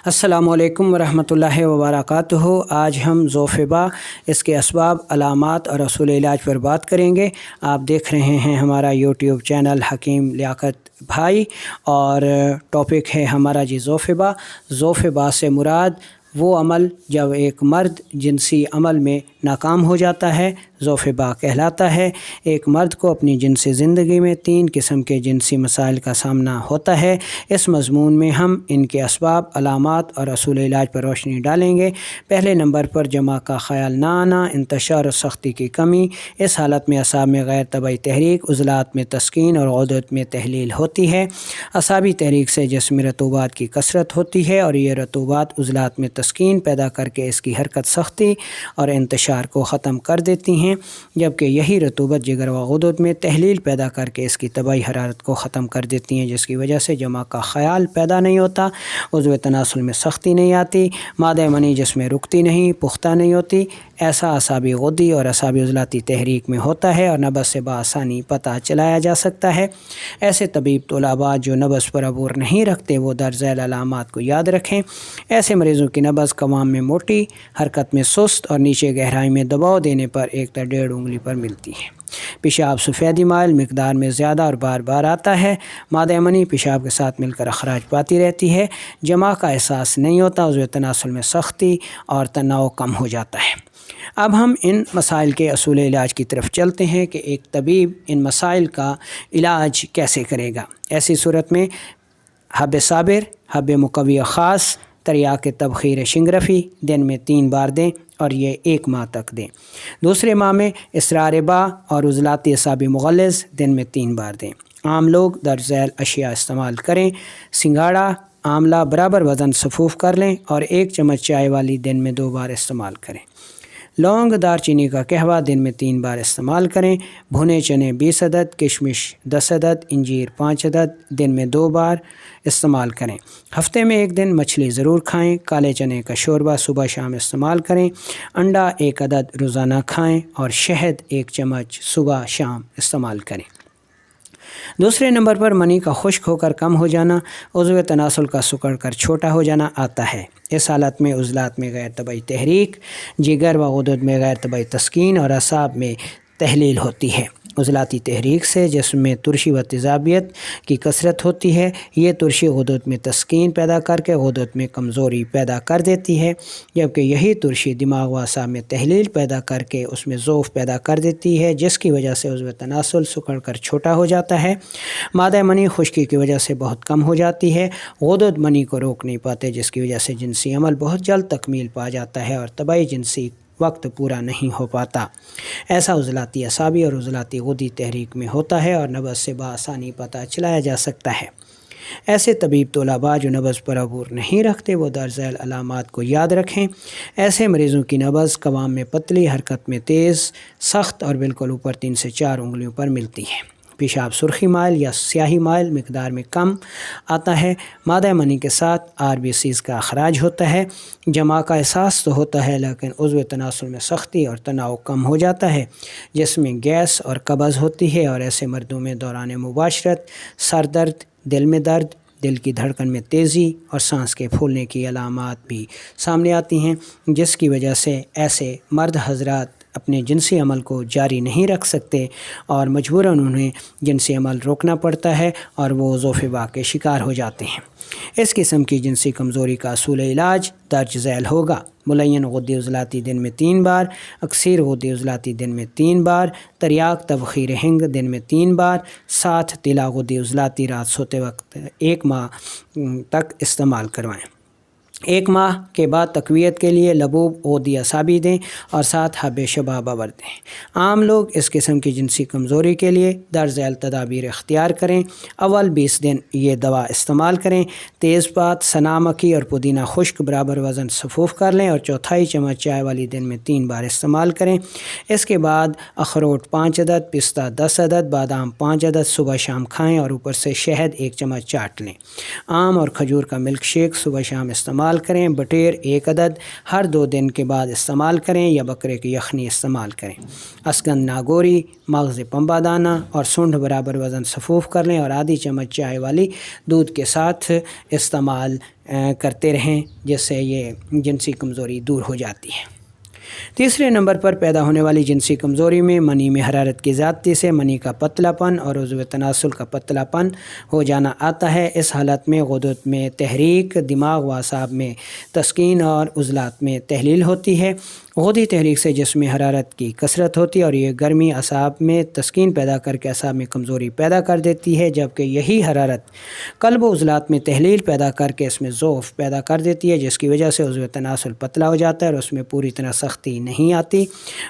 السلام علیکم ورحمۃ اللہ وبرکاتہ۔ آج ہم ذوفبا، اس کے اسباب، علامات اور اصول علاج پر بات کریں گے۔ آپ دیکھ رہے ہیں ہمارا یوٹیوب چینل حکیم لیاقت بھائی، اور ٹاپک ہے ہمارا ذوفبا۔ ذوفبا سے مراد وہ عمل جب ایک مرد جنسی عمل میں ناکام ہو جاتا ہے، ذوفبا کہلاتا ہے۔ ایک مرد کو اپنی جنسی زندگی میں 3 قسم کے جنسی مسائل کا سامنا ہوتا ہے۔ اس مضمون میں ہم ان کے اسباب، علامات اور اصول علاج پر روشنی ڈالیں گے۔ پہلے نمبر پر جماع کا خیال نہ آنا، انتشار اور سختی کی کمی۔ اس حالت میں اعصاب میں غیر طبعی تحریک، عضلات میں تسکین اور غدود میں تحلیل ہوتی ہے۔ اعصابی تحریک سے جسم میں رطوبات کی کثرت ہوتی ہے، اور یہ رطوبات عضلات میں تسکین پیدا کر کے اس کی حرکت، سختی اور انتشار کو ختم کر دیتی ہیں، جبکہ یہی رطوبت جگر و غدود میں تحلیل پیدا کر کے اس کی طبعی حرارت کو ختم کر دیتی ہیں، جس کی وجہ سے جماع کا خیال پیدا نہیں ہوتا، عضو تناسل میں سختی نہیں آتی، مادہ منی جسم میں رکتی نہیں، پختہ نہیں ہوتی۔ ایسا اعصابی غدی اور اعصابی عضلاتی تحریک میں ہوتا ہے، اور نبض سے بآسانی پتہ چلایا جا سکتا ہے۔ ایسے طبیب طلباء جو نبض پر عبور نہیں رکھتے، وہ درج ذیل علامات کو یاد رکھیں۔ ایسے مریضوں کی نبض قوام میں موٹی، حرکت میں سست اور نیچے گہرائی میں دباؤ دینے پر 1 تا 1.5 انگلی پر ملتی ہے۔ پیشاب سفیدی مائل مقدار میں زیادہ اور بار بار آتا ہے۔ مادہ منی پیشاب کے ساتھ مل کر اخراج پاتی رہتی ہے۔ جماع کا احساس نہیں ہوتا، عضو تناسل میں سختی اور تناؤ کم ہو جاتا ہے۔ اب ہم ان مسائل کے اصول علاج کی طرف چلتے ہیں کہ ایک طبیب ان مسائل کا علاج کیسے کرے گا۔ ایسی صورت میں حب صابر، حب مقوی خاص، تریاک تبخیر شنگرفی دن میں 3 بار دیں، اور یہ 1 ماہ تک دیں۔ دوسرے ماہ میں اسرار با اور عضلاتی اعصابی مغلظ دن میں 3 بار دیں۔ عام لوگ درج ذیل اشیاء استعمال کریں۔ سنگھاڑا، آملہ برابر وزن سفوف کر لیں، اور 1 چمچ چائے والی دن میں 2 بار استعمال کریں۔ لونگ، دار چینی کا قہوہ دن میں 3 بار استعمال کریں۔ بھنے چنے 20 عدد، کشمش 10 عدد، انجیر 5 عدد دن میں 2 بار استعمال کریں۔ ہفتے میں 1 دن مچھلی ضرور کھائیں۔ کالے چنے کا شوربہ صبح شام استعمال کریں۔ انڈا 1 عدد روزانہ کھائیں، اور شہد 1 چمچ صبح شام استعمال کریں۔ دوسرے نمبر پر منی کا خشک ہو کر کم ہو جانا، عضو تناسل کا سکڑ کر چھوٹا ہو جانا آتا ہے۔ اس حالت میں عضلات میں غیر طبعی تحریک، جگر و غدود میں غیر طبعی تسکین اور اعصاب میں تحلیل ہوتی ہے۔ عضلاتی تحریک سے جسم میں ترشی و تیزابیت کی کثرت ہوتی ہے۔ یہ ترشی غدود میں تسکین پیدا کر کے غدود میں کمزوری پیدا کر دیتی ہے، جبکہ یہی ترشی دماغ و اعصاب میں تحلیل پیدا کر کے اس میں ضعف پیدا کر دیتی ہے، جس کی وجہ سے عضو تناسل سکڑ کر چھوٹا ہو جاتا ہے۔ مادہ منی خشکی کی وجہ سے بہت کم ہو جاتی ہے۔ غدود منی کو روک نہیں پاتے، جس کی وجہ سے جنسی عمل بہت جلد تکمیل پا جاتا ہے، اور طبعی جنسی وقت پورا نہیں ہو پاتا۔ ایسا عضلاتی اعصابی اور عضلاتی غدی تحریک میں ہوتا ہے، اور نبض سے بآسانی پتہ چلایا جا سکتا ہے۔ ایسے طبیب طلباء جو نبض پر عبور نہیں رکھتے، وہ درج ذیل علامات کو یاد رکھیں۔ ایسے مریضوں کی نبض قوام میں پتلی، حرکت میں تیز، سخت اور بالکل اوپر 3 سے 4 انگلیوں پر ملتی ہے۔ پیشاب سرخی مائل یا سیاہی مائل مقدار میں کم آتا ہے۔ مادہ منی کے ساتھ RBCs کا اخراج ہوتا ہے۔ جماع کا احساس تو ہوتا ہے، لیکن عضو تناسل میں سختی اور تناؤ کم ہو جاتا ہے، جس میں گیس اور قبض ہوتی ہے، اور ایسے مردوں میں دوران مباشرت، سر درد، دل میں درد، دل کی دھڑکن میں تیزی اور سانس کے پھولنے کی علامات بھی سامنے آتی ہیں، جس کی وجہ سے ایسے مرد حضرات اپنے جنسی عمل کو جاری نہیں رکھ سکتے، اور مجبوراً انہیں جنسی عمل روکنا پڑتا ہے، اور وہ ذوفبا کے شکار ہو جاتے ہیں۔ اس قسم کی جنسی کمزوری کا اصول علاج درج ذیل ہوگا: ملین غدی عضلاتی دن میں 3 بار، اکثیر غدی عضلاتی دن میں 3 بار، تریاک تبخیر ہنگ دن میں 3 بار، ساتھ تیلا غدی عضلاتی رات سوتے وقت 1 ماہ تک استعمال کروائیں۔ 1 ماہ کے بعد تقویت کے لیے لبوب غدی اعصابی دیں، اور ساتھ حب شباب آور دیں۔ عام لوگ اس قسم کی جنسی کمزوری کے لیے درج ذیل تدابیر اختیار کریں۔ اول 20 دن یہ دوا استعمال کریں۔ تیز پات، سنا مکھی اور پودینہ خشک برابر وزن سفوف کر لیں، اور 1/4 چمچ چائے والی دن میں 3 بار استعمال کریں۔ اس کے بعد اخروٹ 5 عدد، پستہ 10 عدد، بادام 5 عدد صبح شام کھائیں، اور اوپر سے شہد 1 چمچ چاٹ لیں۔ آم اور کھجور کا ملک شیک صبح شام استعمال استعمال کریں۔ بٹیر 1 عدد ہر 2 دن کے بعد استعمال کریں یا بکرے کی یخنی استعمال کریں۔ اسکند ناگوری، مغز پنبہ دانہ اور سونڈ برابر وزن سفوف کر لیں اور آدھی چمچ چائے والی دودھ کے ساتھ استعمال کرتے رہیں، جس سے یہ جنسی کمزوری دور ہو جاتی ہے۔ تیسرے نمبر پر پیدا ہونے والی جنسی کمزوری میں منی میں حرارت کی زیادتی سے منی کا پتلا پن اور عضو تناسل کا پتلا پن ہو جانا آتا ہے۔ اس حالت میں غدود میں تحریک، دماغ و اعصاب میں تسکین اور عضلات میں تحلیل ہوتی ہے۔ غدی تحریک سے جسم میں حرارت کی کثرت ہوتی ہے اور یہ گرمی اعصاب میں تسکین پیدا کر کے اعصاب میں کمزوری پیدا کر دیتی ہے، جبکہ یہی حرارت قلب و عضلات میں تحلیل پیدا کر کے اس میں ضعف پیدا کر دیتی ہے، جس کی وجہ سے عضو تناسل پتلا ہو جاتا ہے اور اس میں پوری طرح سختی نہیں آتی۔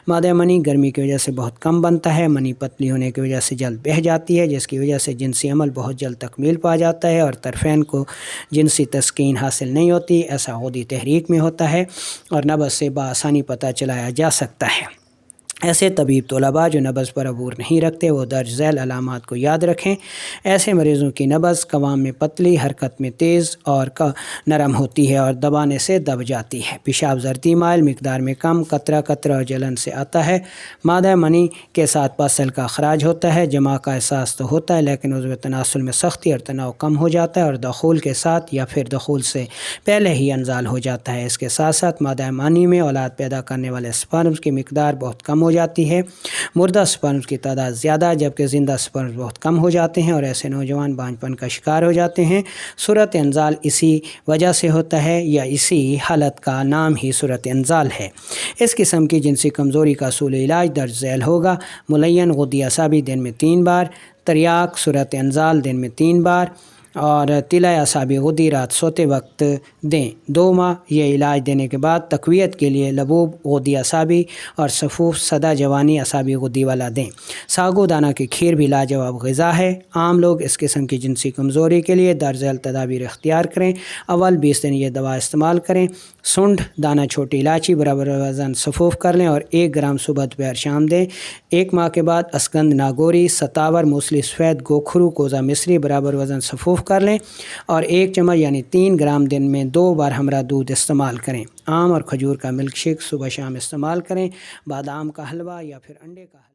مادہ منی گرمی کی وجہ سے بہت کم بنتا ہے۔ منی پتلی ہونے کی وجہ سے جلد بہہ جاتی ہے، جس کی وجہ سے جنسی عمل بہت جلد تکمیل پا جاتا ہے اور طرفین کو جنسی تسکین حاصل نہیں ہوتی۔ ایسا غدی تحریک میں ہوتا ہے اور نبض سے بآسانی پتہ چلایا جا سکتا ہے۔ ایسے طبیب طلباء جو نبض پر عبور نہیں رکھتے وہ درج ذیل علامات کو یاد رکھیں۔ ایسے مریضوں کی نبض قوام میں پتلی، حرکت میں تیز اور نرم ہوتی ہے اور دبانے سے دب جاتی ہے۔ پیشاب زردی مائل، مقدار میں کم، قطرہ قطرہ اور جلن سے آتا ہے۔ مادہ منی کے ساتھ پاسل کا اخراج ہوتا ہے۔ جمع کا احساس تو ہوتا ہے لیکن عضو تناسل میں سختی اور تناؤ کم ہو جاتا ہے اور دخول کے ساتھ یا پھر دخول سے پہلے ہی انزال ہو جاتا ہے۔ اس کے ساتھ ساتھ مادہ منی میں اولاد پیدا کرنے والے سپرمز کی مقدار بہت کم ہو جاتی ہے۔ مردہ سپرمز کی تعداد زیادہ جبکہ زندہ سپرمز بہت کم ہو جاتے ہیں اور ایسے نوجوان بانجھ پن کا شکار ہو جاتے ہیں۔ صورت انزال اسی وجہ سے ہوتا ہے یا اسی حالت کا نام ہی صورت انزال ہے۔ اس قسم کی جنسی کمزوری کا اصول علاج درج ذیل ہوگا۔ ملین غدی اعصابی دن میں 3 بار، تریاک صورت انزال دن میں 3 بار اور طلع اعصابی غدی رات سوتے وقت دیں 2 ماہ۔ یہ علاج دینے کے بعد تقویت کے لیے لبوب غدی اعصابی اور سفوف سدا جوانی اعصابی غدی والا دیں۔ ساگو دانہ کی کھیر بھی لاجواب غذا ہے۔ عام لوگ اس قسم کی جنسی کمزوری کے لیے درج ذیل تدابیر اختیار کریں۔ اول 20 دن یہ دوا استعمال کریں۔ سونڈ دانہ چھوٹی الائچی برابر وزن سفوف کر لیں اور 1 گرام صبح دوپہر شام دیں۔ 1 ماہ کے بعد اسکند ناگوری، ستاور، موسلی سفید، گوکھرو، کوزہ مصری برابر وزن سفوف کر لیں اور 1 چمچ یعنی 3 گرام دن میں 2 بار ہمراہ دودھ استعمال کریں۔ آم اور کھجور کا ملک شیک صبح شام استعمال کریں۔ بادام کا حلوہ یا پھر انڈے کا حلوہ